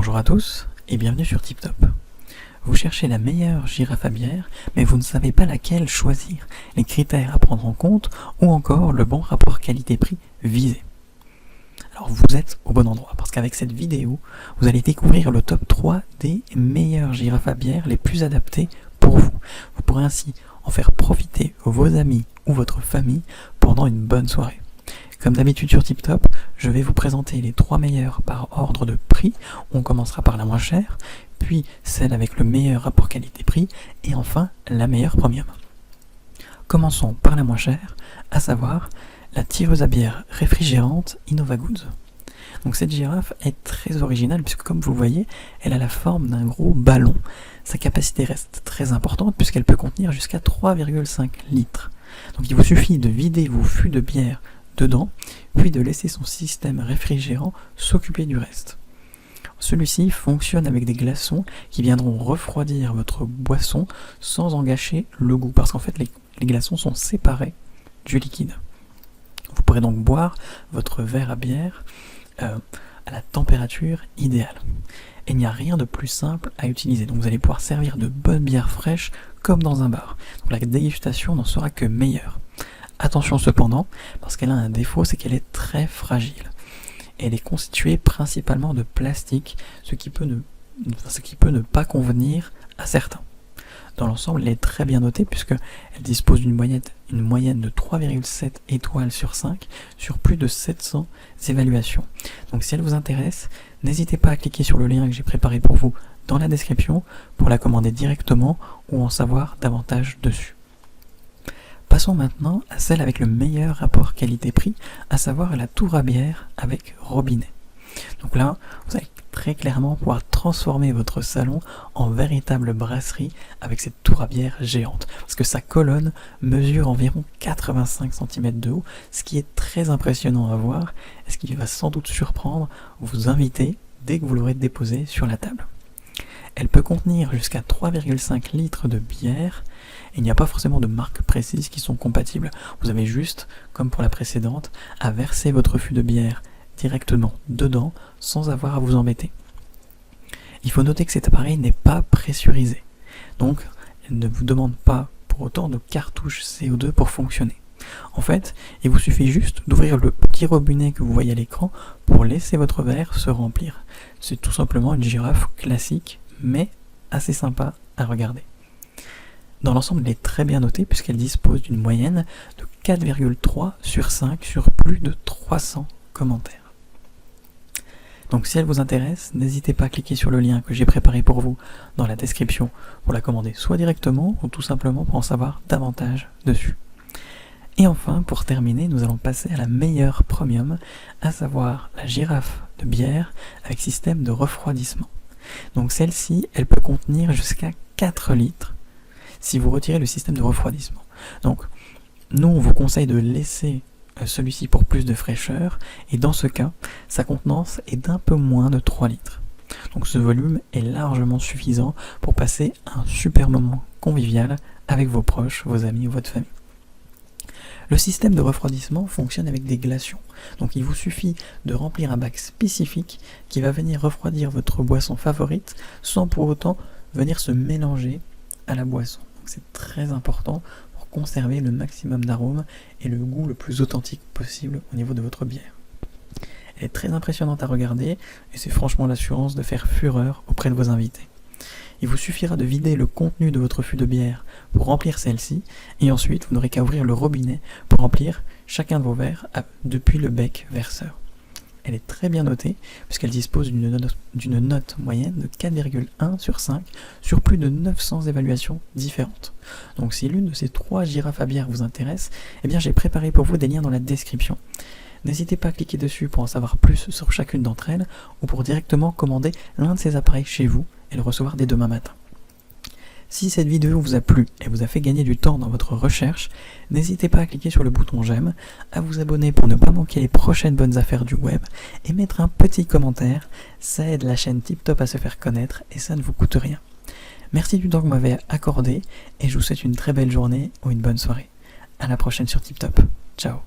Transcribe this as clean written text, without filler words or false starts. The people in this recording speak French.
Bonjour à tous et bienvenue sur TipTop. Vous cherchez la meilleure girafe à bière, mais vous ne savez pas laquelle choisir, les critères à prendre en compte ou encore le bon rapport qualité-prix visé. Alors vous êtes au bon endroit parce qu'avec cette vidéo, vous allez découvrir le top 3 des meilleures girafes à bière les plus adaptées pour vous. Vous pourrez ainsi en faire profiter vos amis ou votre famille pendant une bonne soirée. Comme d'habitude sur TipTop, je vais vous présenter les 3 meilleures par ordre de prix. On commencera par la moins chère, puis celle avec le meilleur rapport qualité-prix, et enfin la meilleure premium. Commençons par la moins chère, à savoir la tireuse à bière réfrigérante Innova Goods. Donc cette girafe est très originale puisque comme vous voyez, elle a la forme d'un gros ballon. Sa capacité reste très importante puisqu'elle peut contenir jusqu'à 3,5 litres. Donc il vous suffit de vider vos fûts de bière dedans, puis de laisser son système réfrigérant s'occuper du reste. Celui-ci fonctionne avec des glaçons qui viendront refroidir votre boisson sans en gâcher le goût, parce qu'en fait les glaçons sont séparés du liquide. Vous pourrez donc boire votre verre à bière à la température idéale. Et il n'y a rien de plus simple à utiliser, donc vous allez pouvoir servir de bonne bière fraîche comme dans un bar. Donc la dégustation n'en sera que meilleure. Attention cependant, parce qu'elle a un défaut, c'est qu'elle est très fragile. Elle est constituée principalement de plastique, ce qui peut ne pas convenir à certains. Dans l'ensemble, elle est très bien notée puisqu'elle dispose d'une moyenne de 3,7 étoiles sur 5 sur plus de 700 évaluations. Donc si elle vous intéresse, n'hésitez pas à cliquer sur le lien que j'ai préparé pour vous dans la description pour la commander directement ou en savoir davantage dessus. Passons maintenant à celle avec le meilleur rapport qualité-prix, à savoir la tour à bière avec robinet. Donc là, vous allez très clairement pouvoir transformer votre salon en véritable brasserie avec cette tour à bière géante. Parce que sa colonne mesure environ 85 cm de haut, ce qui est très impressionnant à voir et ce qui va sans doute surprendre vos invités dès que vous l'aurez déposée sur la table. Elle peut contenir jusqu'à 3,5 litres de bière. Il n'y a pas forcément de marques précises qui sont compatibles. Vous avez juste, comme pour la précédente, à verser votre fût de bière directement dedans sans avoir à vous embêter. Il faut noter que cet appareil n'est pas pressurisé. Donc, elle ne vous demande pas pour autant de cartouche CO2 pour fonctionner. En fait, il vous suffit juste d'ouvrir le petit robinet que vous voyez à l'écran pour laisser votre verre se remplir. C'est tout simplement une girafe classique, mais assez sympa à regarder. Dans l'ensemble, elle est très bien notée puisqu'elle dispose d'une moyenne de 4,3 sur 5 sur plus de 300 commentaires. Donc si elle vous intéresse, n'hésitez pas à cliquer sur le lien que j'ai préparé pour vous dans la description pour la commander soit directement ou tout simplement pour en savoir davantage dessus. Et enfin, pour terminer, nous allons passer à la meilleure premium, à savoir la girafe de bière avec système de refroidissement. Donc celle-ci, elle peut contenir jusqu'à 4 litres si vous retirez le système de refroidissement. Donc, nous, on vous conseille de laisser celui-ci pour plus de fraîcheur, et dans ce cas, sa contenance est d'un peu moins de 3 litres. Donc ce volume est largement suffisant pour passer un super moment convivial avec vos proches, vos amis ou votre famille. Le système de refroidissement fonctionne avec des glaçons. Donc il vous suffit de remplir un bac spécifique qui va venir refroidir votre boisson favorite sans pour autant venir se mélanger à la boisson. Donc c'est très important pour conserver le maximum d'arômes et le goût le plus authentique possible au niveau de votre bière. Elle est très impressionnante à regarder et c'est franchement l'assurance de faire fureur auprès de vos invités. Il vous suffira de vider le contenu de votre fût de bière pour remplir celle-ci, et ensuite vous n'aurez qu'à ouvrir le robinet pour remplir chacun de vos verres depuis le bec verseur. Elle est très bien notée puisqu'elle dispose d'une note moyenne de 4,1 sur 5 sur plus de 900 évaluations différentes. Donc si l'une de ces 3 girafes à bière vous intéresse, eh bien j'ai préparé pour vous des liens dans la description. N'hésitez pas à cliquer dessus pour en savoir plus sur chacune d'entre elles ou pour directement commander l'un de ces appareils chez vous et le recevoir dès demain matin. Si cette vidéo vous a plu et vous a fait gagner du temps dans votre recherche, n'hésitez pas à cliquer sur le bouton j'aime, à vous abonner pour ne pas manquer les prochaines bonnes affaires du web et mettre un petit commentaire, ça aide la chaîne TipTop à se faire connaître et ça ne vous coûte rien. Merci du temps que vous m'avez accordé et je vous souhaite une très belle journée ou une bonne soirée. À la prochaine sur TipTop. Ciao.